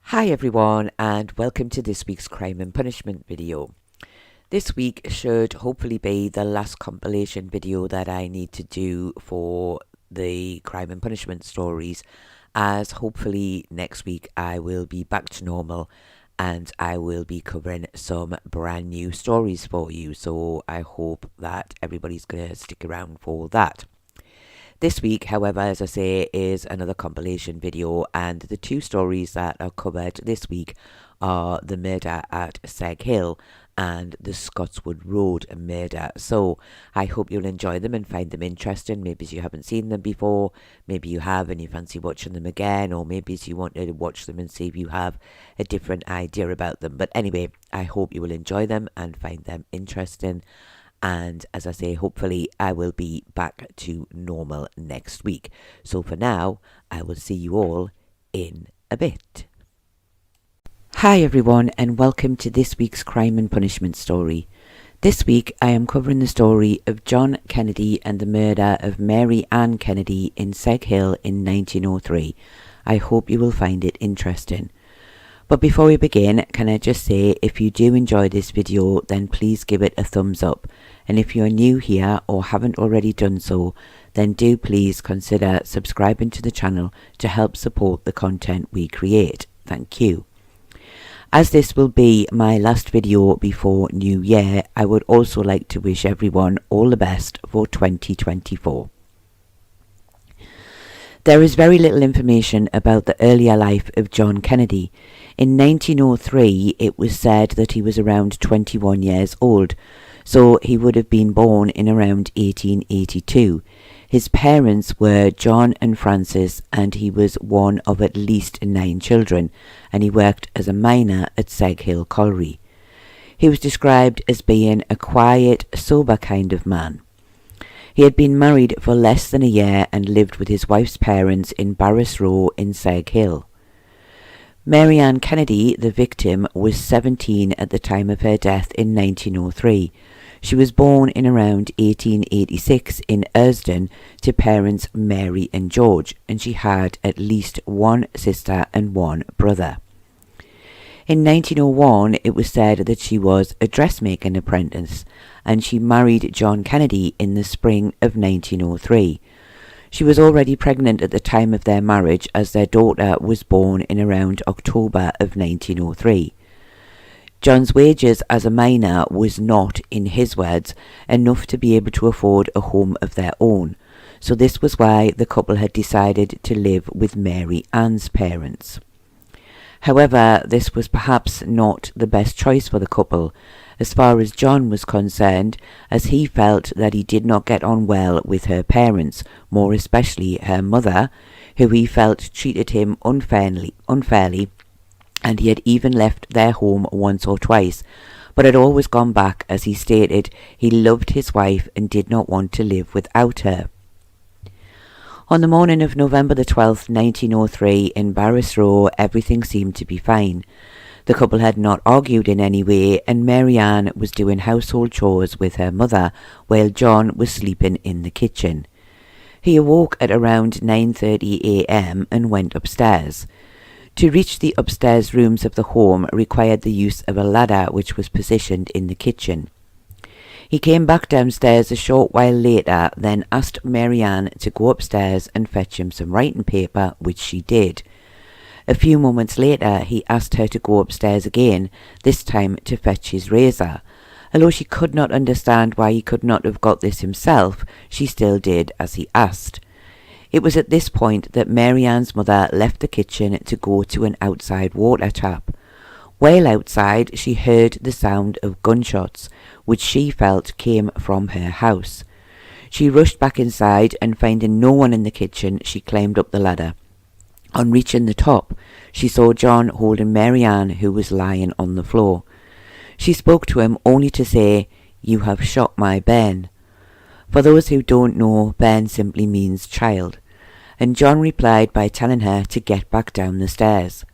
Hi everyone, and welcome to this week's Crime and Punishment video. This week should hopefully be the last compilation video that I need to do for the Crime and Punishment stories, as hopefully next week I will be back to normal and I will be covering some brand new stories for you. So I hope that everybody's going to stick around for that. This week, however, as I say, is another compilation video, and the two stories that are covered this week are the murder at Seg Hill and the Scotswood Road murder. So I hope you'll enjoy them and find them interesting. Maybe you haven't seen them before, maybe you have and you fancy watching them again, or maybe you want to watch them and see if you have a different idea about them. But anyway, I hope you will enjoy them and find them interesting. And as I say, hopefully I will be back to normal next week. So for now, I will see you all in a bit. Hi everyone, and welcome to this week's Crime and Punishment story. This week I am covering the story of John Kennedy and the murder of Mary Ann Kennedy in Seg Hill in 1903. I hope you will find it interesting. But before we begin, can I just say, if you do enjoy this video, then please give it a thumbs up. And if you're new here or haven't already done so, then do please consider subscribing to the channel to help support the content we create. Thank you. As this will be my last video before New Year, I would also like to wish everyone all the best for 2024. There is very little information about the earlier life of John Kennedy. In 1903, it was said that he was around 21 years old, so he would have been born in around 1882. His parents were John and Frances, and he was one of at least 9 children, and he worked as a miner at Seg Hill Colliery. He was described as being a quiet, sober kind of man. He had been married for less than a year and lived with his wife's parents in Barras Row in Seg Hill. Mary Ann Kennedy, the victim, was 17 at the time of her death in 1903. She was born in around 1886 in Ersden to parents Mary and George, and she had at least one sister and one brother. In 1901, it was said that she was a dressmaking apprentice, and she married John Kennedy in the spring of 1903. She was already pregnant at the time of their marriage, as their daughter was born in around October of 1903. John's wages as a miner was not, in his words, enough to be able to afford a home of their own, so this was why the couple had decided to live with Mary Ann's parents. However, this was perhaps not the best choice for the couple, as far as John was concerned, as he felt that he did not get on well with her parents, more especially her mother, who he felt treated him unfairly, and he had even left their home once or twice, but had always gone back, as he stated he loved his wife and did not want to live without her. On the morning of November the 12th, 1903, in Barras Row, everything seemed to be fine. The couple had not argued in any way, and Mary Ann was doing household chores with her mother, while John was sleeping in the kitchen. He awoke at around 9:30 a.m. and went upstairs. To reach the upstairs rooms of the home required the use of a ladder which was positioned in the kitchen. He came back downstairs a short while later, then asked Mary Ann to go upstairs and fetch him some writing paper, which she did. A few moments later, he asked her to go upstairs again, this time to fetch his razor. Although she could not understand why he could not have got this himself, she still did as he asked. It was at this point that Mary Ann's mother left the kitchen to go to an outside water tap. While outside, she heard the sound of gunshots, which she felt came from her house. She rushed back inside, and finding no one in the kitchen, she climbed up the ladder. On reaching the top, she saw John holding Mary Ann, who was lying on the floor. She spoke to him only to say, "You have shot my bairn." For those who don't know, bairn simply means child, and John replied by telling her to get back down the stairs.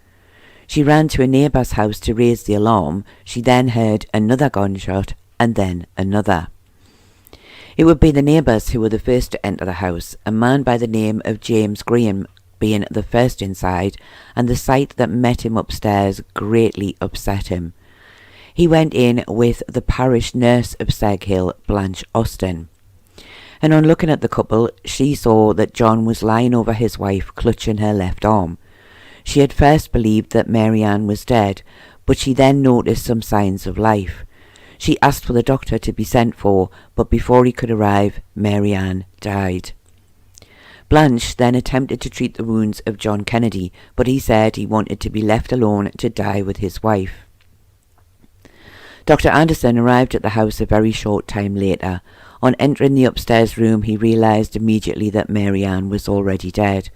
She ran to a neighbour's house to raise the alarm. She then heard another gunshot, and then another. It would be the neighbours who were the first to enter the house. A man by the name of James Graham being the first inside, and the sight that met him upstairs greatly upset him. He went in with the parish nurse of Seghill, Blanche Austen, and on looking at the couple, she saw that John was lying over his wife, clutching her left arm. She had first believed that Mary Ann was dead, but she then noticed some signs of life. She asked for the doctor to be sent for, but before he could arrive, Mary Ann died. Blanche then attempted to treat the wounds of John Kennedy, but he said he wanted to be left alone to die with his wife. Dr. Anderson arrived at the house a very short time later. On entering the upstairs room, he realised immediately that Mary Ann was already dead.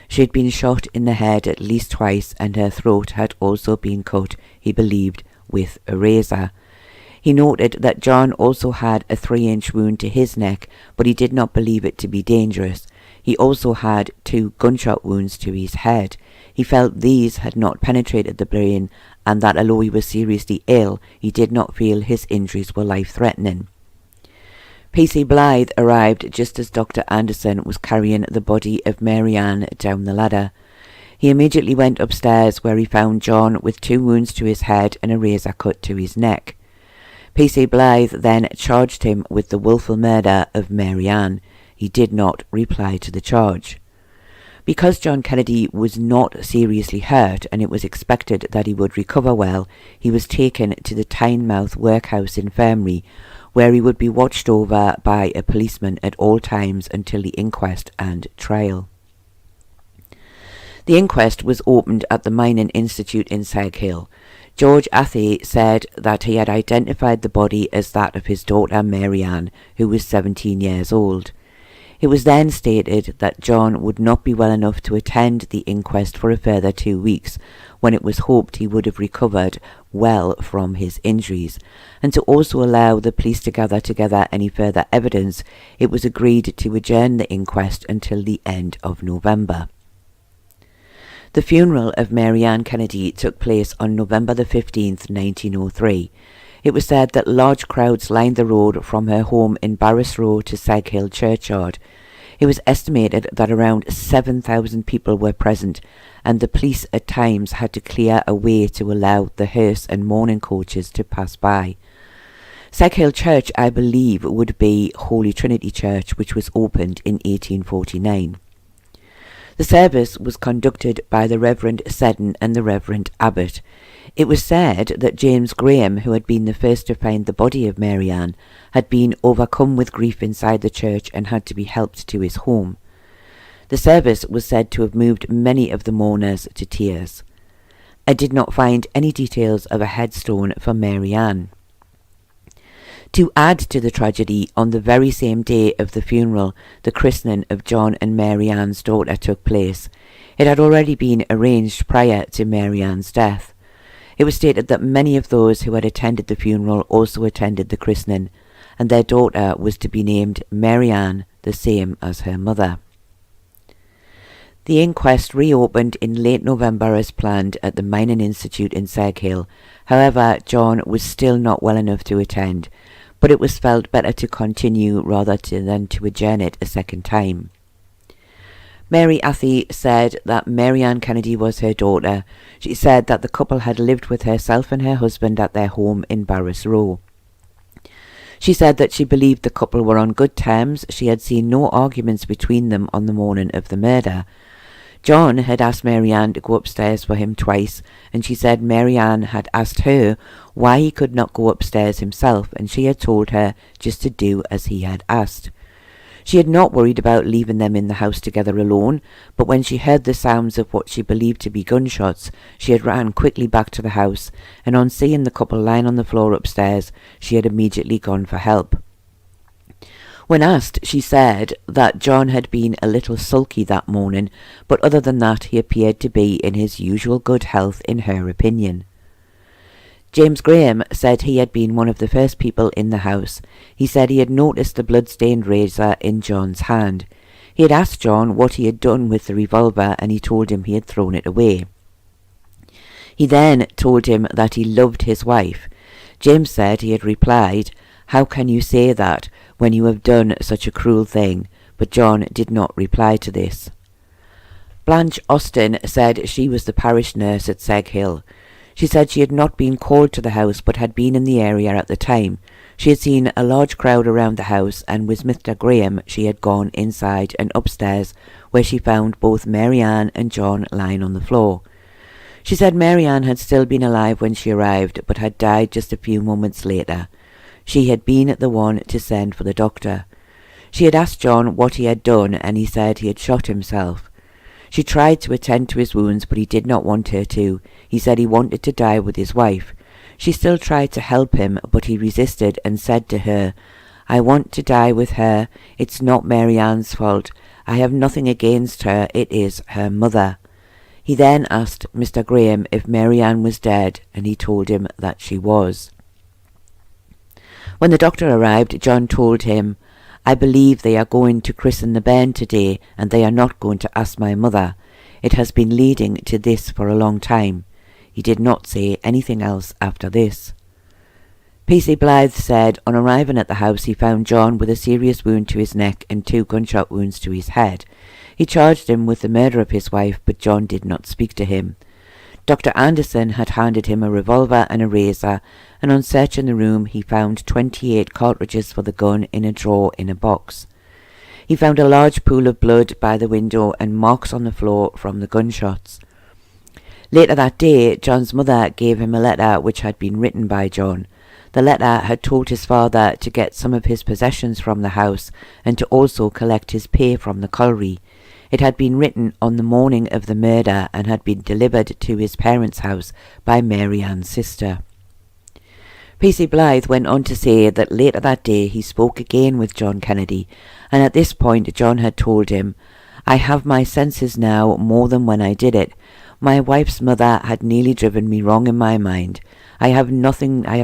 She had been shot in the head at least twice, and her throat had also been cut, he believed, with a razor. He noted that John also had a 3-inch wound to his neck, but he did not believe it to be dangerous. He also had 2 gunshot wounds to his head. He felt these had not penetrated the brain, and that although he was seriously ill, he did not feel his injuries were life-threatening. P.C. Blythe arrived just as Dr. Anderson was carrying the body of Mary Ann down the ladder. He immediately went upstairs, where he found John with 2 wounds to his head and a razor cut to his neck. P.C. Blythe then charged him with the wilful murder of Mary Ann. He did not reply to the charge. Because John Kennedy was not seriously hurt and it was expected that he would recover well, he was taken to the Tynemouth Workhouse Infirmary, where he would be watched over by a policeman at all times until the inquest and trial. The inquest was opened at the Mining Institute in Seghill. George Athey said that he had identified the body as that of his daughter Mary Ann, who was 17 years old. It was then stated that John would not be well enough to attend the inquest for a further 2 weeks, when it was hoped he would have recovered well from his injuries, and to also allow the police to gather together any further evidence, it was agreed to adjourn the inquest until the end of November. The funeral of Mary Ann Kennedy took place on November the 15th, 1903. It was said that large crowds lined the road from her home in Barras Row to Seghill Churchyard. It was estimated that around 7,000 people were present, and the police at times had to clear a way to allow the hearse and mourning coaches to pass by. Seghill Church, I believe, would be Holy Trinity Church, which was opened in 1849. The service was conducted by the Reverend Seddon and the Reverend Abbott. It was said that James Graham, who had been the first to find the body of Mary Ann, had been overcome with grief inside the church and had to be helped to his home. The service was said to have moved many of the mourners to tears. I did not find any details of a headstone for Mary Ann. To add to the tragedy, on the very same day of the funeral, the christening of John and Mary Ann's daughter took place. It had already been arranged prior to Mary Ann's death. It was stated that many of those who had attended the funeral also attended the christening, and their daughter was to be named Mary Ann, the same as her mother. The inquest reopened in late November as planned at the Mining Institute in Seghill. However, John was still not well enough to attend, but it was felt better to continue than to adjourn it a second time. Mary Athey said that Mary Ann Kennedy was her daughter. She said that the couple had lived with herself and her husband at their home in Barras Row. She said that she believed the couple were on good terms. She had seen no arguments between them on the morning of the murder. John had asked Mary Ann to go upstairs for him twice, and she said Mary Ann had asked her why he could not go upstairs himself, and she had told her just to do as he had asked. She had not worried about leaving them in the house together alone, but when she heard the sounds of what she believed to be gunshots, she had ran quickly back to the house, and on seeing the couple lying on the floor upstairs, she had immediately gone for help. When asked, she said that John had been a little sulky that morning, but other than that he appeared to be in his usual good health in her opinion. James Graham said he had been one of the first people in the house. He said he had noticed the blood-stained razor in John's hand. He had asked John what he had done with the revolver, and he told him he had thrown it away. He then told him that he loved his wife. James said he had replied, "How can you say that when you have done such a cruel thing?" But John did not reply to this. Blanche Austin said she was the parish nurse at Seg Hill. She said she had not been called to the house but had been in the area at the time. She had seen a large crowd around the house, and with Mr. Graham she had gone inside and upstairs, where she found both Mary Ann and John lying on the floor. She said Mary Ann had still been alive when she arrived, but had died just a few moments later. She had been the one to send for the doctor. She had asked John what he had done, and he said he had shot himself. She tried to attend to his wounds, but he did not want her to. He said he wanted to die with his wife. She still tried to help him, but he resisted and said to her, "I want to die with her. It's not Mary Ann's fault. I have nothing against her. It is her mother." He then asked Mr. Graham if Mary Ann was dead, and he told him that she was. When the doctor arrived, John told him, "I believe they are going to christen the bairn today, and they are not going to ask my mother. It has been leading to this for a long time." He did not say anything else after this. P.C. Blythe said on arriving at the house he found John with a serious wound to his neck and 2 gunshot wounds to his head. He charged him with the murder of his wife, but John did not speak to him. Dr. Anderson had handed him a revolver and a razor, and on searching the room he found 28 cartridges for the gun in a drawer in a box. He found a large pool of blood by the window and marks on the floor from the gunshots. Later that day, John's mother gave him a letter which had been written by John. The letter had told his father to get some of his possessions from the house and to also collect his pay from the colliery. It had been written on the morning of the murder and had been delivered to his parents' house by Mary Ann's sister. P.C. Blythe went on to say that later that day he spoke again with John Kennedy, and at this point John had told him, "I have my senses now more than when I did it. My wife's mother had nearly driven me wrong in my mind. I have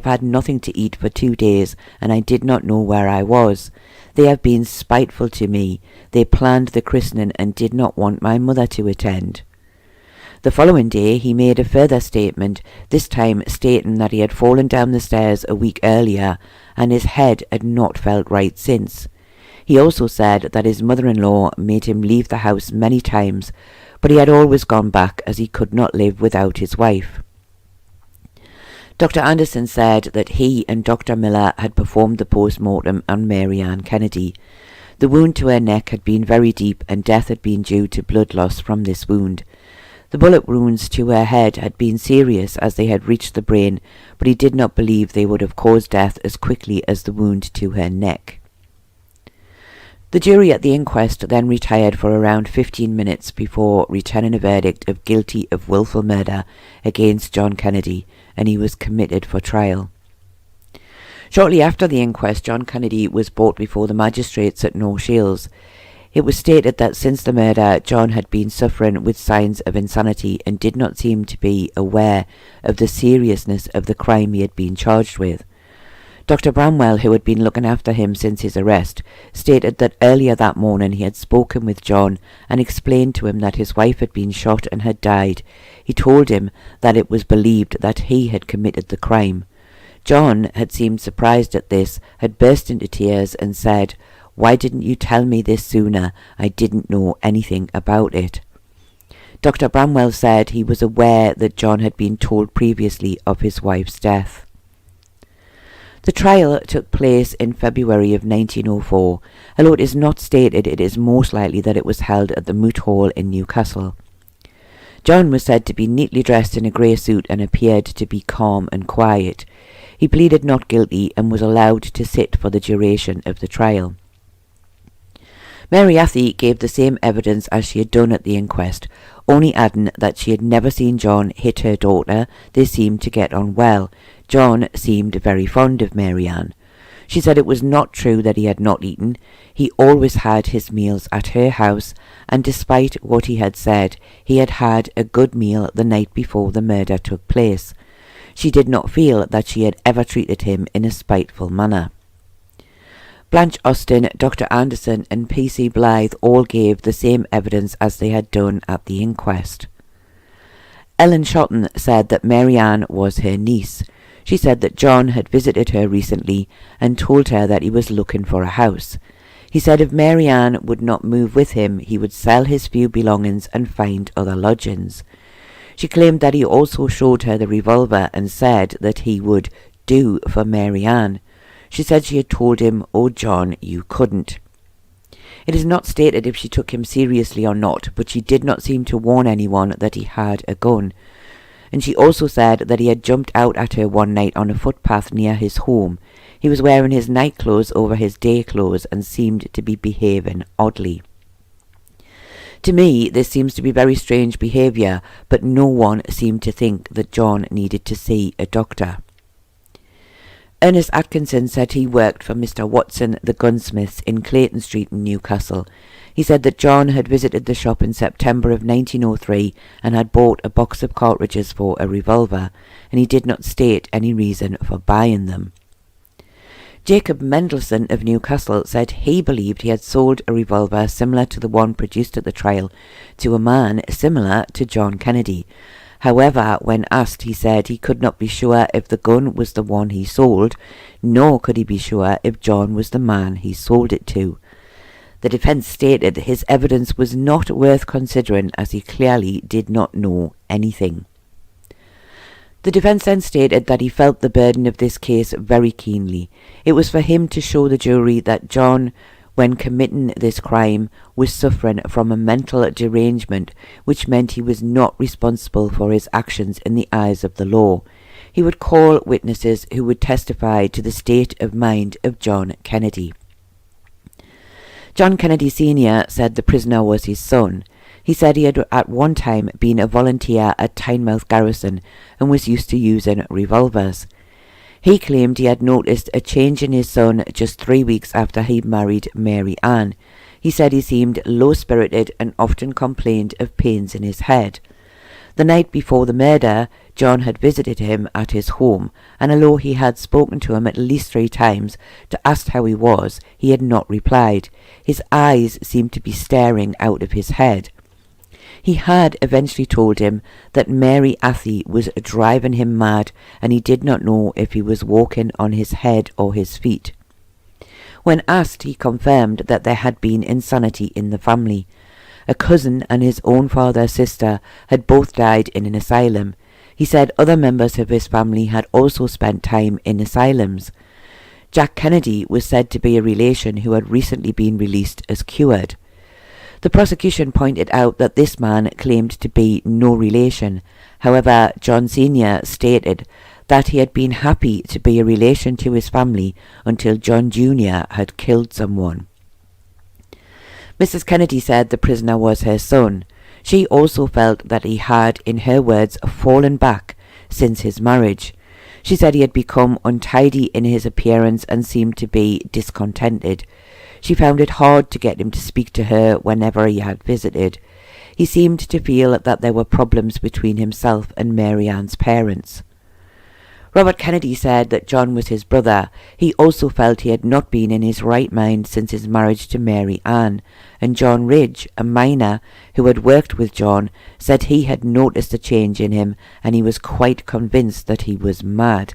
had nothing to eat for 2 days, and I did not know where I was. They have been spiteful to me. They planned the christening and did not want my mother to attend." The following day he made a further statement, this time stating that he had fallen down the stairs a week earlier, and his head had not felt right since. He also said that his mother-in-law made him leave the house many times, but he had always gone back as he could not live without his wife. Dr. Anderson said that he and Dr. Miller had performed the post-mortem on Mary Ann Kennedy. The wound to her neck had been very deep, and death had been due to blood loss from this wound. The bullet wounds to her head had been serious as they had reached the brain, but he did not believe they would have caused death as quickly as the wound to her neck. The jury at the inquest then retired for around 15 minutes before returning a verdict of guilty of willful murder against John Kennedy, and he was committed for trial. Shortly after the inquest, John Kennedy was brought before the magistrates at North Shields. It was stated that since the murder, John had been suffering with signs of insanity and did not seem to be aware of the seriousness of the crime he had been charged with. Dr. Bramwell, who had been looking after him since his arrest, stated that earlier that morning he had spoken with John and explained to him that his wife had been shot and had died. He told him that it was believed that he had committed the crime. John had seemed surprised at this, had burst into tears and said, "Why didn't you tell me this sooner? I didn't know anything about it." Dr. Bramwell said he was aware that John had been told previously of his wife's death. The trial took place in February of 1904. Although it is not stated, it is most likely that it was held at the Moot Hall in Newcastle. John was said to be neatly dressed in a grey suit and appeared to be calm and quiet. He pleaded not guilty and was allowed to sit for the duration of the trial. Mary Athey gave the same evidence as she had done at the inquest, only adding that she had never seen John hit her daughter. They seemed to get on well. John seemed very fond of Mary Ann. She said it was not true that he had not eaten. He always had his meals at her house, and despite what he had said, he had had a good meal the night before the murder took place. She did not feel that she had ever treated him in a spiteful manner. Blanche Austin, Dr. Anderson and P.C. Blythe all gave the same evidence as they had done at the inquest. Ellen Shotton said that Mary Ann was her niece. She said that John had visited her recently and told her that he was looking for a house. He said if Mary Ann would not move with him, he would sell his few belongings and find other lodgings. She claimed that he also showed her the revolver and said that he would do for Mary Ann. She said she had told him, "Oh John, you couldn't." It is not stated if she took him seriously or not, but she did not seem to warn anyone that he had a gun. And she also said that he had jumped out at her one night on a footpath near his home. He was wearing his night clothes over his day clothes and seemed to be behaving oddly. To me, this seems to be very strange behaviour, but no one seemed to think that John needed to see a doctor. Ernest Atkinson said he worked for Mr. Watson the gunsmiths in Clayton Street in Newcastle. He said that John had visited the shop in September of 1903 and had bought a box of cartridges for a revolver, and he did not state any reason for buying them. Jacob Mendelsohn of Newcastle said he believed he had sold a revolver similar to the one produced at the trial to a man similar to John Kennedy. However, when asked, he said he could not be sure if the gun was the one he sold, nor could he be sure if John was the man he sold it to. The defence stated his evidence was not worth considering as he clearly did not know anything. The defence then stated that he felt the burden of this case very keenly. It was for him to show the jury that John, when committing this crime, was suffering from a mental derangement, which meant he was not responsible for his actions in the eyes of the law. He would call witnesses who would testify to the state of mind of John Kennedy. John Kennedy Sr. said the prisoner was his son. He said he had at one time been a volunteer at Tynemouth Garrison and was used to using revolvers. He claimed he had noticed a change in his son just 3 weeks after he married Mary Ann. He said he seemed low-spirited and often complained of pains in his head. The night before the murder, John had visited him at his home, and although he had spoken to him at least 3 times to ask how he was, he had not replied. His eyes seemed to be staring out of his head. He had eventually told him that Mary Athy was driving him mad, and he did not know if he was walking on his head or his feet. When asked, he confirmed that there had been insanity in the family. A cousin and his own father's sister had both died in an asylum. He said other members of his family had also spent time in asylums. Jack Kennedy was said to be a relation who had recently been released as cured. The prosecution pointed out that this man claimed to be no relation. However, John Sr. stated that he had been happy to be a relation to his family until John Jr. had killed someone. Mrs. Kennedy said the prisoner was her son. She also felt that he had, in her words, fallen back since his marriage. She said he had become untidy in his appearance and seemed to be discontented. She found it hard to get him to speak to her whenever he had visited. He seemed to feel that there were problems between himself and Mary Ann's parents. Robert Kennedy said that John was his brother. He also felt he had not been in his right mind since his marriage to Mary Ann, and John Ridge, a miner who had worked with John, said he had noticed a change in him and he was quite convinced that he was mad.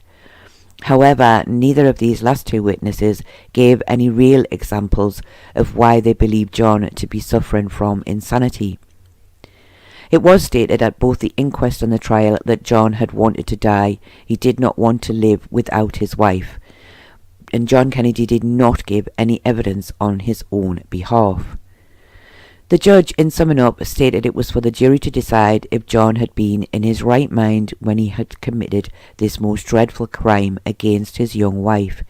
However, neither of these last 2 witnesses gave any real examples of why they believed John to be suffering from insanity. It was stated at both the inquest and the trial that John had wanted to die. He did not want to live without his wife, and John Kennedy did not give any evidence on his own behalf. The judge, in summing up, stated it was for the jury to decide if John had been in his right mind when he had committed this most dreadful crime against his young wife.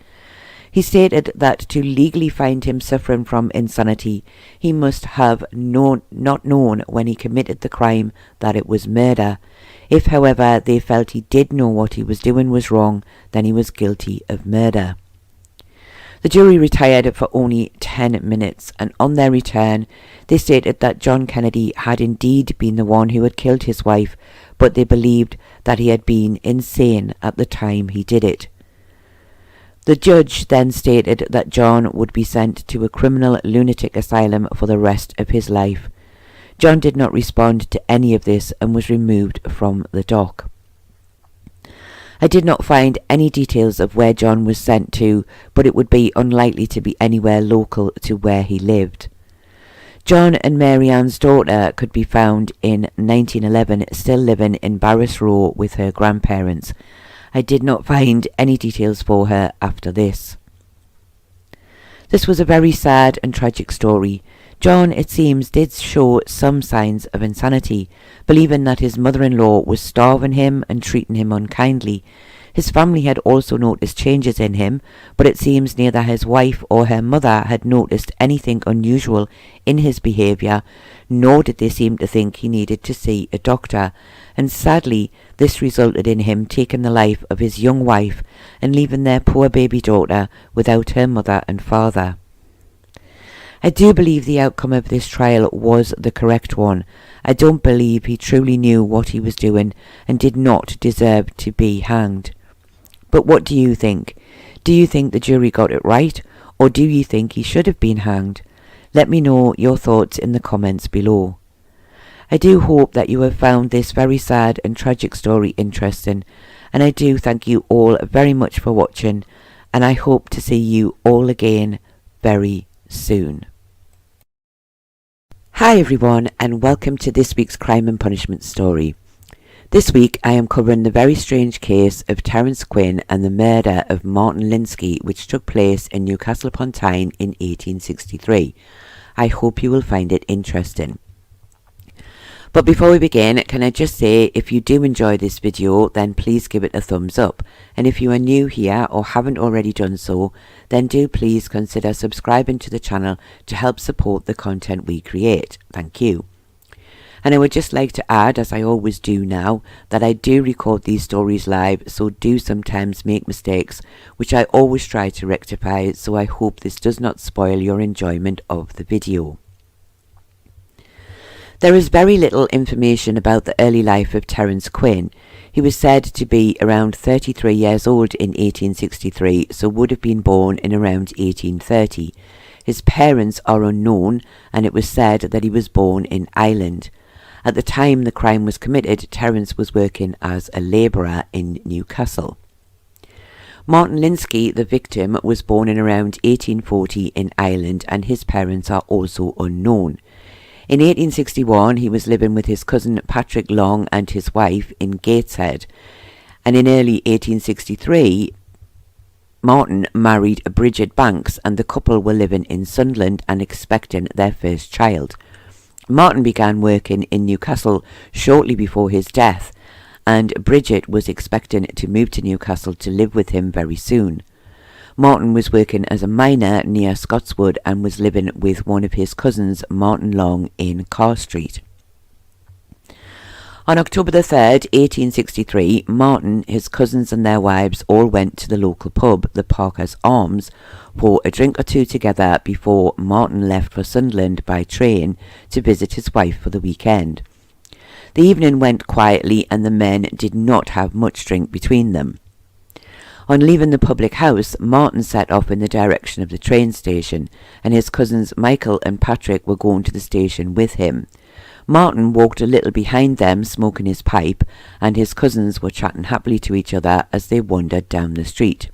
He stated that to legally find him suffering from insanity, he must have not known when he committed the crime that it was murder. If, however, they felt he did know what he was doing was wrong, then he was guilty of murder. The jury retired for only 10 minutes, and on their return, they stated that John Kennedy had indeed been the one who had killed his wife, but they believed that he had been insane at the time he did it. The judge then stated that John would be sent to a criminal lunatic asylum for the rest of his life. John did not respond to any of this and was removed from the dock. I did not find any details of where John was sent to, but it would be unlikely to be anywhere local to where he lived. John and Mary Ann's daughter could be found in 1911 still living in Barras Row with her grandparents. I did not find any details for her after this. This was a very sad and tragic story. John, it seems, did show some signs of insanity, believing that his mother-in-law was starving him and treating him unkindly. His family had also noticed changes in him, but it seems neither his wife or her mother had noticed anything unusual in his behaviour, nor did they seem to think he needed to see a doctor, and sadly this resulted in him taking the life of his young wife and leaving their poor baby daughter without her mother and father. I do believe the outcome of this trial was the correct one. I don't believe he truly knew what he was doing and did not deserve to be hanged. But what do you think? Do you think the jury got it right, or do you think he should have been hanged? Let me know your thoughts in the comments below. I do hope that you have found this very sad and tragic story interesting, and I do thank you all very much for watching, and I hope to see you all again very soon. Hi everyone, and welcome to this week's Crime and Punishment story. This week I am covering the very strange case of Terence Quinn and the murder of Martin Linsky, which took place in Newcastle upon Tyne in 1863. I hope you will find it interesting. But before we begin, can I just say, if you do enjoy this video, then please give it a thumbs up. And if you are new here or haven't already done so, then do please consider subscribing to the channel to help support the content we create. Thank you. And I would just like to add, as I always do now, that I do record these stories live, so do sometimes make mistakes, which I always try to rectify, so I hope this does not spoil your enjoyment of the video. There is very little information about the early life of Terence Quinn. He was said to be around 33 years old in 1863, so would have been born in around 1830. His parents are unknown, and it was said that he was born in Ireland. At the time the crime was committed, Terence was working as a labourer in Newcastle. Martin Linsky, the victim, was born in around 1840 in Ireland, and his parents are also unknown. In 1861 he was living with his cousin Patrick Long and his wife in Gateshead, and in early 1863 Martin married Bridget Banks, and the couple were living in Sunderland and expecting their first child. Martin began working in Newcastle shortly before his death, and Bridget was expecting to move to Newcastle to live with him very soon. Martin was working as a miner near Scotswood and was living with one of his cousins, Martin Long, in Carr Street. On October the 3rd, 1863, Martin, his cousins and their wives all went to the local pub, the Parker's Arms, for a drink or two together before Martin left for Sunderland by train to visit his wife for the weekend. The evening went quietly and the men did not have much drink between them. On leaving the public house, Martin set off in the direction of the train station, and his cousins Michael and Patrick were going to the station with him. Martin walked a little behind them, smoking his pipe, and his cousins were chatting happily to each other as they wandered down the street.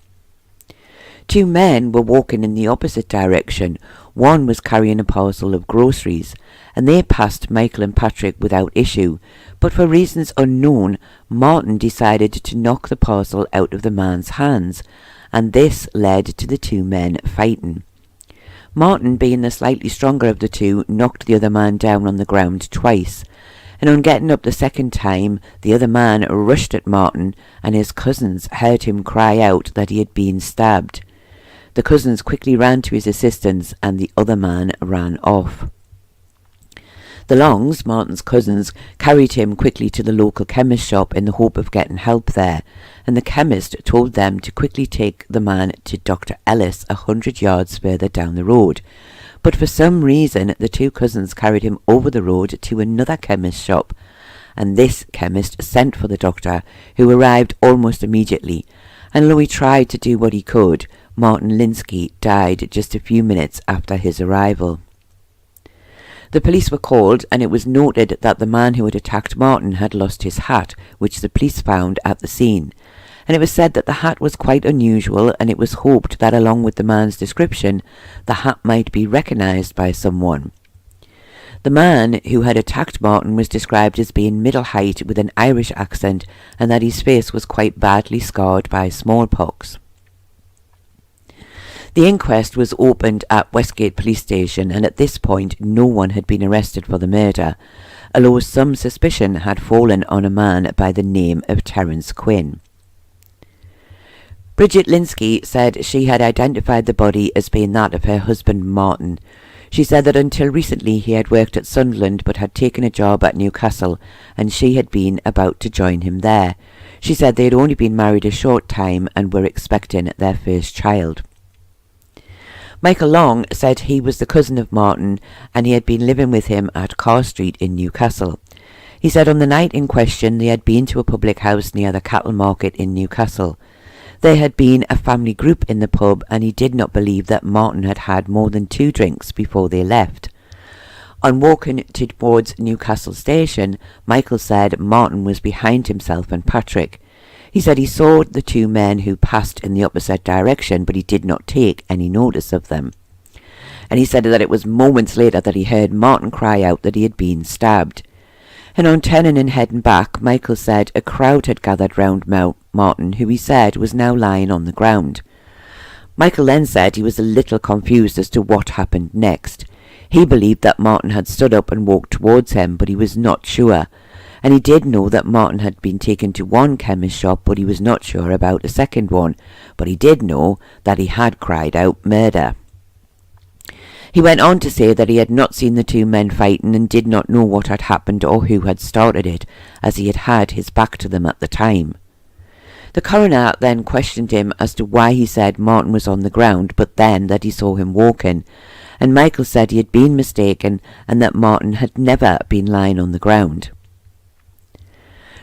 Two men were walking in the opposite direction. One was carrying a parcel of groceries, and they passed Michael and Patrick without issue, but for reasons unknown, Martin decided to knock the parcel out of the man's hands, and this led to the two men fighting. Martin, being the slightly stronger of the two, knocked the other man down on the ground twice, and on getting up the second time, the other man rushed at Martin, and his cousins heard him cry out that he had been stabbed. The cousins quickly ran to his assistance, and the other man ran off. The Longs, Martin's cousins, carried him quickly to the local chemist shop in the hope of getting help there, and the chemist told them to quickly take the man to Dr. Ellis 100 yards further down the road. But for some reason the two cousins carried him over the road to another chemist shop, and this chemist sent for the doctor, who arrived almost immediately, and though he tried to do what he could, Martin Linsky died just a few minutes after his arrival. The police were called, and it was noted that the man who had attacked Martin had lost his hat, which the police found at the scene. and it was said that the hat was quite unusual, and it was hoped that along with the man's description, the hat might be recognised by someone. The man who had attacked Martin was described as being middle height with an Irish accent, and that his face was quite badly scarred by smallpox. The inquest was opened at Westgate Police Station, and at this point no one had been arrested for the murder, although some suspicion had fallen on a man by the name of Terence Quinn. Bridget Linsky said she had identified the body as being that of her husband Martin. She said that until recently he had worked at Sunderland but had taken a job at Newcastle, and she had been about to join him there. She said they had only been married a short time and were expecting their first child. Michael Long said he was the cousin of Martin and he had been living with him at Carr Street in Newcastle. He said on the night in question they had been to a public house near the cattle market in Newcastle. There had been a family group in the pub, and he did not believe that Martin had had more than 2 drinks before they left. On walking towards Newcastle Station, Michael said Martin was behind himself and Patrick. He said he saw the 2 men who passed in the opposite direction, but he did not take any notice of them. And he said that it was moments later that he heard Martin cry out that he had been stabbed. And on turning and heading back, Michael said a crowd had gathered round Martin, who he said was now lying on the ground. Michael then said he was a little confused as to what happened next. He believed that Martin had stood up and walked towards him, but he was not sure. And he did know that Martin had been taken to one chemist shop, but he was not sure about a second one. But he did know that he had cried out murder. He went on to say that he had not seen the 2 men fighting and did not know what had happened or who had started it, as he had his back to them at the time. The coroner then questioned him as to why he said Martin was on the ground, but then that he saw him walking, and Michael said he had been mistaken and that Martin had never been lying on the ground.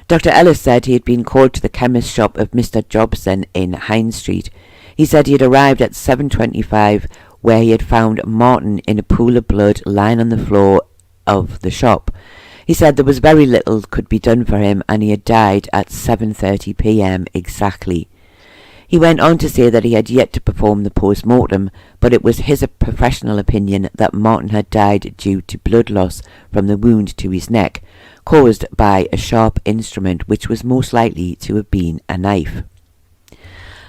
Dr. Ellis said he had been called to the chemist shop of Mr. Jobson in Hines Street. He said he had arrived at 7:25, where he had found Martin in a pool of blood lying on the floor of the shop. He said there was very little could be done for him, and he had died at 7:30 p.m. exactly. He went on to say that he had yet to perform the post-mortem, but it was his professional opinion that Martin had died due to blood loss from the wound to his neck, caused by a sharp instrument which was most likely to have been a knife.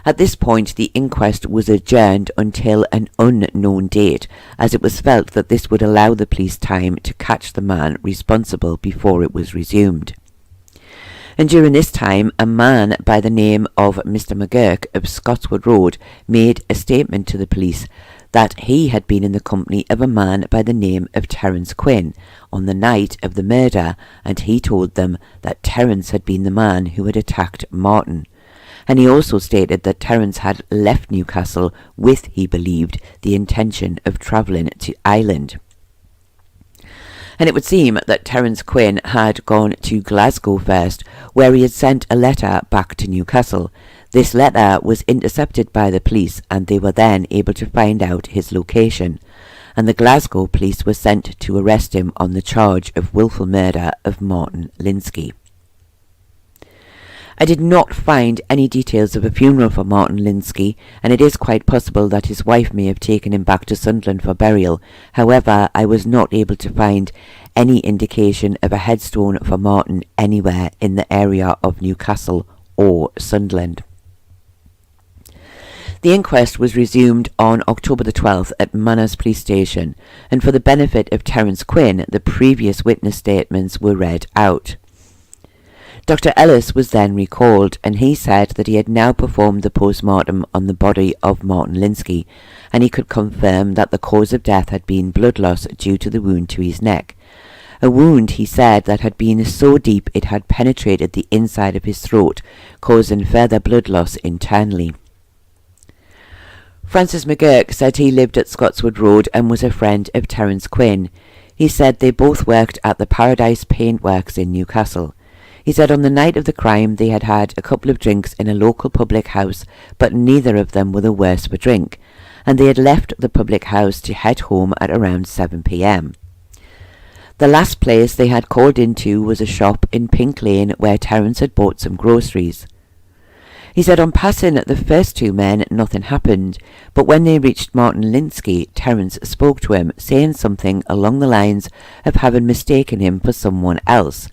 At this point, the inquest was adjourned until an unknown date, as it was felt that this would allow the police time to catch the man responsible before it was resumed. And during this time, a man by the name of Mr. McGurk of Scotswood Road made a statement to the police that he had been in the company of a man by the name of Terence Quinn on the night of the murder, and he told them that Terence had been the man who had attacked Martin. And he also stated that Terence had left Newcastle with, he believed, the intention of travelling to Ireland. And it would seem that Terence Quinn had gone to Glasgow first, where he had sent a letter back to Newcastle. This letter was intercepted by the police, and they were then able to find out his location. And the Glasgow police were sent to arrest him on the charge of wilful murder of Martin Linsky. I did not find any details of a funeral for Martin Linsky, and it is quite possible that his wife may have taken him back to Sunderland for burial. However, I was not able to find any indication of a headstone for Martin anywhere in the area of Newcastle or Sunderland. The inquest was resumed on October the 12th at Manners Police Station, and for the benefit of Terence Quinn, the previous witness statements were read out. Dr. Ellis was then recalled, and he said that he had now performed the post-mortem on the body of Martin Linsky, and he could confirm that the cause of death had been blood loss due to the wound to his neck. A wound, he said, that had been so deep it had penetrated the inside of his throat, causing further blood loss internally. Francis McGurk said he lived at Scotswood Road and was a friend of Terence Quinn. He said they both worked at the Paradise Paintworks in Newcastle. He said on the night of the crime they had had a couple of drinks in a local public house, but neither of them were the worse for drink, and they had left the public house to head home at around 7 p.m. The last place they had called into was a shop in Pink Lane where Terence had bought some groceries. He said on passing the first two men, nothing happened, but when they reached Martin Linsky, Terence spoke to him, saying something along the lines of having mistaken him for someone else.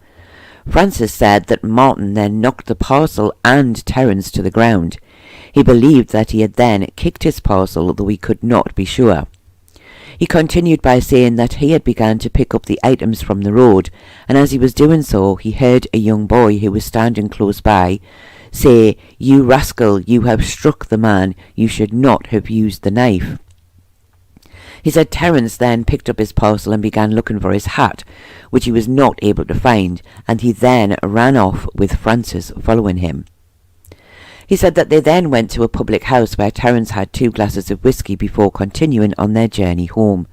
Francis said that Martin then knocked the parcel and Terence to the ground. He believed that he had then kicked his parcel, though he could not be sure. He continued by saying that he had begun to pick up the items from the road, and as he was doing so, he heard a young boy who was standing close by say, "You rascal, you have struck the man, you should not have used the knife." He said Terence then picked up his parcel and began looking for his hat, which he was not able to find, and he then ran off with Francis following him. He said that they then went to a public house where Terence had 2 glasses of whisky before continuing on their journey home.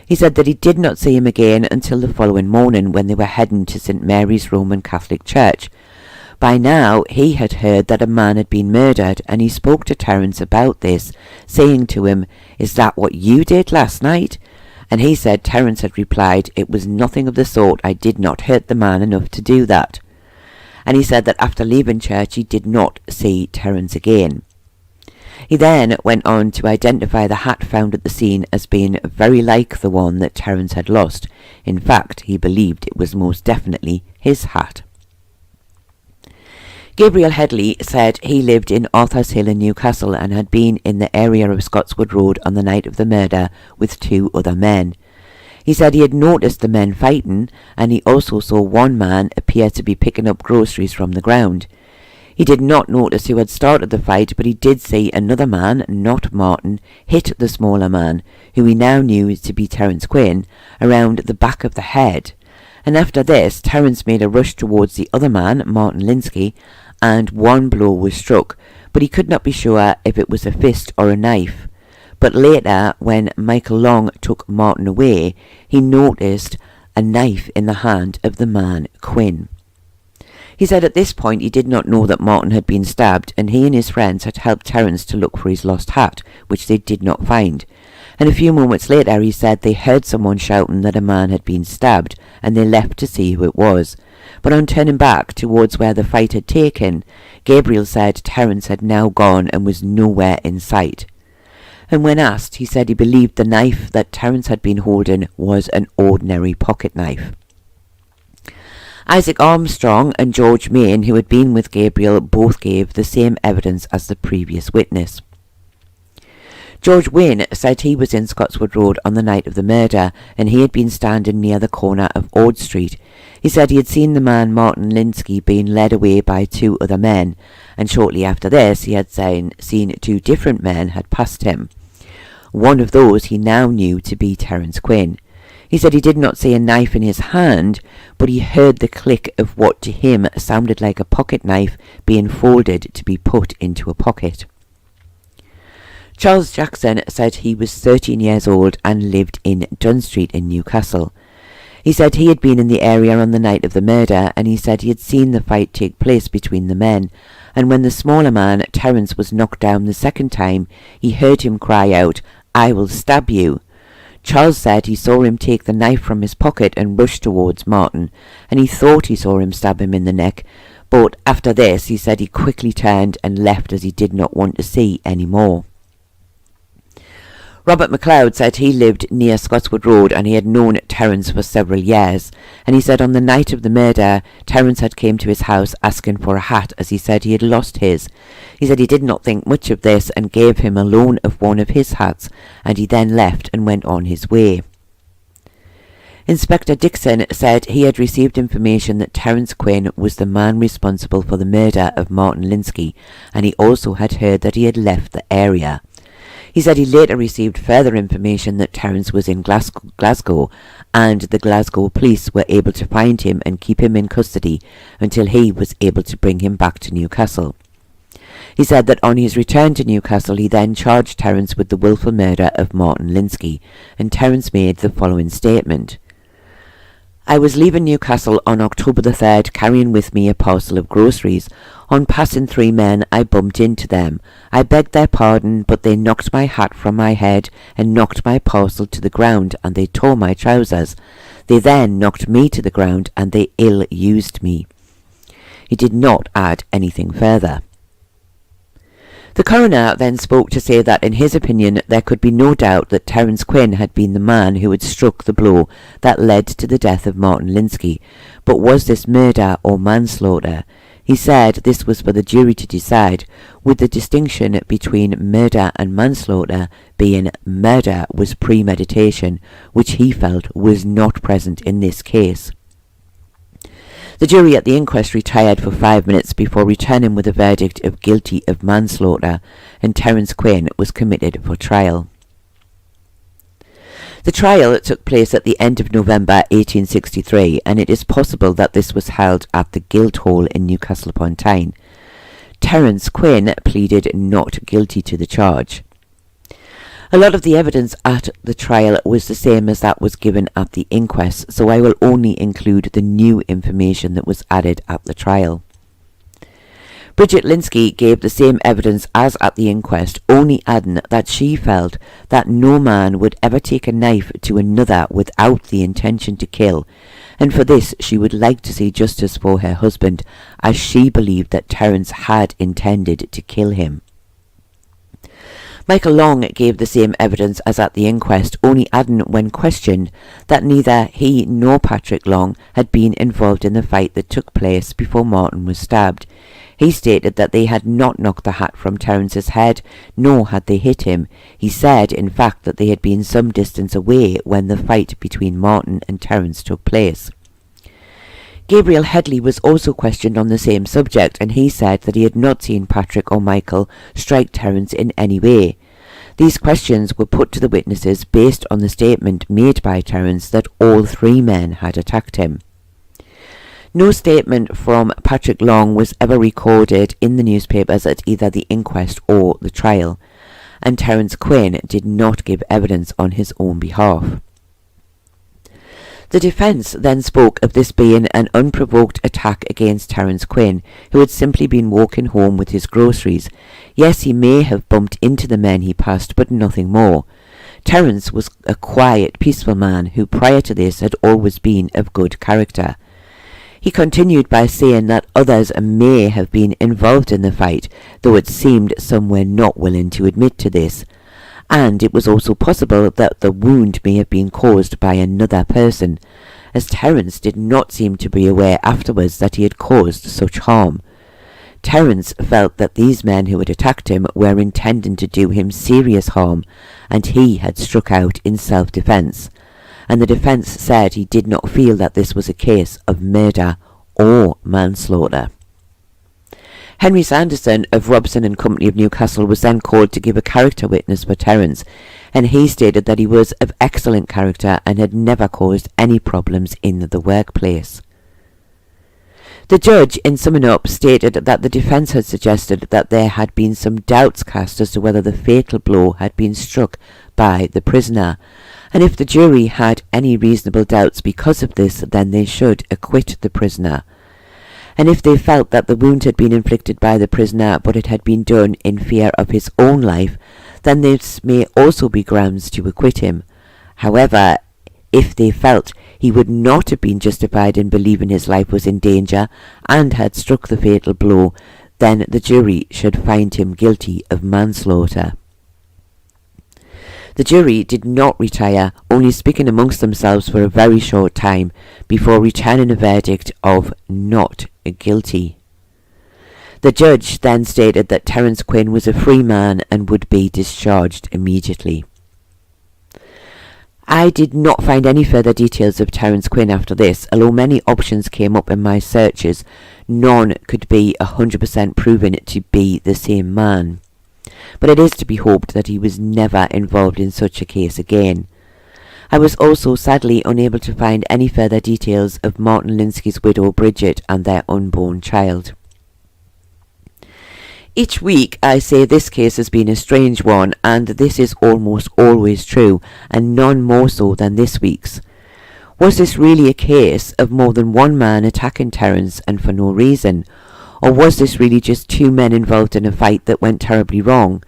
He said that he did not see him again until the following morning when they were heading to St Mary's Roman Catholic Church. By now he had heard that a man had been murdered, and he spoke to Terence about this, saying to him, "Is that what you did last night?" And he said Terence had replied, "It was nothing of the sort, I did not hurt the man enough to do that." And he said that after leaving church he did not see Terence again. He then went on to identify the hat found at the scene as being very like the one that Terence had lost. In fact, he believed it was most definitely his hat. Gabriel Headley said he lived in Arthur's Hill in Newcastle and had been in the area of Scotswood Road on the night of the murder with 2 other men. He said he had noticed the men fighting, and he also saw one man appear to be picking up groceries from the ground. He did not notice who had started the fight, but he did see another man, not Martin, hit the smaller man, who he now knew to be Terence Quinn, around the back of the head. And after this, Terence made a rush towards the other man, Martin Linsky, and one blow was struck, but he could not be sure if it was a fist or a knife. But later, when Michael Long took Martin away, he noticed a knife in the hand of the man Quinn. He said at this point he did not know that Martin had been stabbed, and he and his friends had helped Terence to look for his lost hat, which they did not find. And a few moments later he said they heard someone shouting that a man had been stabbed, and they left to see who it was. But on turning back towards where the fight had taken, Gabriel said Terence had now gone and was nowhere in sight. And when asked, he said he believed the knife that Terence had been holding was an ordinary pocket knife. Isaac Armstrong and George Main, who had been with Gabriel, both gave the same evidence as the previous witness. George Wynne said he was in Scotswood Road on the night of the murder, and he had been standing near the corner of Ord Street. He said he had seen the man Martin Linsky being led away by 2 other men, and shortly after this he had seen 2 different men had passed him. One of those he now knew to be Terence Quinn. He said he did not see a knife in his hand, but he heard the click of what to him sounded like a pocket knife being folded to be put into a pocket. Charles Jackson said he was 13 years old and lived in Dunn Street in Newcastle. He said he had been in the area on the night of the murder, and he said he had seen the fight take place between the men, and when the smaller man, Terence, was knocked down the second time, he heard him cry out, "I will stab you." Charles said he saw him take the knife from his pocket and rush towards Martin, and he thought he saw him stab him in the neck, but after this he said he quickly turned and left as he did not want to see any more. Robert MacLeod said he lived near Scotswood Road and he had known Terence for several years, and he said on the night of the murder Terence had came to his house asking for a hat, as he said he had lost his. He said he did not think much of this and gave him a loan of one of his hats, and he then left and went on his way. Inspector Dixon said he had received information that Terence Quinn was the man responsible for the murder of Martin Linsky, and he also had heard that he had left the area. He said he later received further information that Terence was in Glasgow, and the Glasgow police were able to find him and keep him in custody until he was able to bring him back to Newcastle. He said that on his return to Newcastle he then charged Terence with the willful murder of Martin Linsky, and Terence made the following statement. "I was leaving Newcastle on October the 3rd carrying with me a parcel of groceries. On passing 3 men I bumped into them. I begged their pardon, but they knocked my hat from my head and knocked my parcel to the ground, and they tore my trousers. They then knocked me to the ground and they ill-used me." He did not add anything further. The coroner then spoke to say that in his opinion there could be no doubt that Terence Quinn had been the man who had struck the blow that led to the death of Martin Linsky, but was this murder or manslaughter? He said this was for the jury to decide, with the distinction between murder and manslaughter being murder was premeditation, which he felt was not present in this case. The jury at the inquest retired for 5 minutes before returning with a verdict of guilty of manslaughter, and Terence Quinn was committed for trial. The trial took place at the end of November 1863, and it is possible that this was held at the Guildhall in Newcastle upon Tyne. Terence Quinn pleaded not guilty to the charge. A lot of the evidence at the trial was the same as that was given at the inquest, so I will only include the new information that was added at the trial. Bridget Linsky gave the same evidence as at the inquest, only adding that she felt that no man would ever take a knife to another without the intention to kill, and for this she would like to see justice for her husband, as she believed that Terence had intended to kill him. Michael Long gave the same evidence as at the inquest, only adding when questioned that neither he nor Patrick Long had been involved in the fight that took place before Martin was stabbed. He stated that they had not knocked the hat from Terence's head, nor had they hit him. He said, in fact, that they had been some distance away when the fight between Martin and Terence took place. Gabriel Headley was also questioned on the same subject, and he said that he had not seen Patrick or Michael strike Terence in any way. These questions were put to the witnesses based on the statement made by Terence that all 3 men had attacked him. No statement from Patrick Long was ever recorded in the newspapers at either the inquest or the trial, and Terence Quinn did not give evidence on his own behalf. The defence then spoke of this being an unprovoked attack against Terence Quinn, who had simply been walking home with his groceries. Yes, he may have bumped into the men he passed, but nothing more. Terence was a quiet, peaceful man who prior to this had always been of good character. He continued by saying that others may have been involved in the fight, though it seemed some were not willing to admit to this. And it was also possible that the wound may have been caused by another person, as Terence did not seem to be aware afterwards that he had caused such harm. Terence felt that these men who had attacked him were intending to do him serious harm, and he had struck out in self-defence, and the defence said he did not feel that this was a case of murder or manslaughter. Henry Sanderson of Robson and Company of Newcastle was then called to give a character witness for Terence, and he stated that he was of excellent character and had never caused any problems in the workplace. The judge, in summing up, stated that the defence had suggested that there had been some doubts cast as to whether the fatal blow had been struck by the prisoner, and if the jury had any reasonable doubts because of this, then they should acquit the prisoner. And if they felt that the wound had been inflicted by the prisoner but it had been done in fear of his own life, then this may also be grounds to acquit him. However, if they felt he would not have been justified in believing his life was in danger and had struck the fatal blow, then the jury should find him guilty of manslaughter. The jury did not retire, only speaking amongst themselves for a very short time before returning a verdict of not guilty. The judge then stated that Terence Quinn was a free man and would be discharged immediately. I did not find any further details of Terence Quinn after this, although many options came up in my searches. None could be 100% proven to be the same man. But it is to be hoped that he was never involved in such a case again. I was also sadly unable to find any further details of Martin Linsky's widow Bridget and their unborn child. Each week I say this case has been a strange one, and this is almost always true, and none more so than this week's. Was this really a case of more than one man attacking Terence and for no reason? Or was this really just 2 men involved in a fight that went terribly wrong?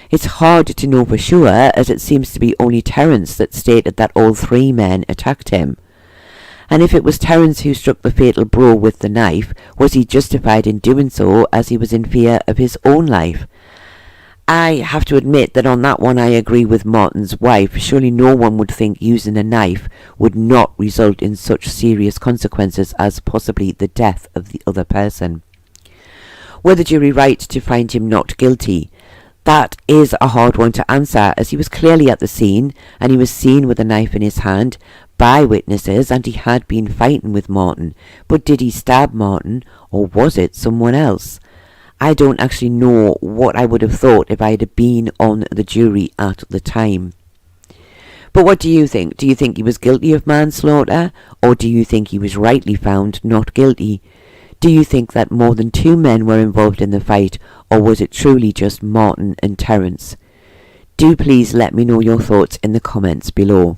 It's hard to know for sure, as it seems to be only Terence that stated that all 3 men attacked him. And if it was Terence who struck the fatal blow with the knife, was he justified in doing so as he was in fear of his own life? I have to admit that on that one I agree with Martin's wife. Surely no one would think using a knife would not result in such serious consequences as possibly the death of the other person. Were the jury right to find him not guilty? That is a hard one to answer, as he was clearly at the scene and he was seen with a knife in his hand by witnesses, and he had been fighting with Martin. But did he stab Martin, or was it someone else? I don't actually know what I would have thought if I had been on the jury at the time. But what do you think? Do you think he was guilty of manslaughter, or do you think he was rightly found not guilty? Do you think that more than 2 men were involved in the fight, or was it truly just Martin and Terence? Do please let me know your thoughts in the comments below.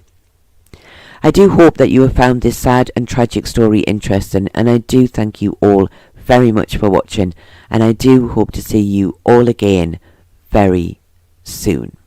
I do hope that you have found this sad and tragic story interesting, and I do thank you all very much for watching, and I do hope to see you all again very soon.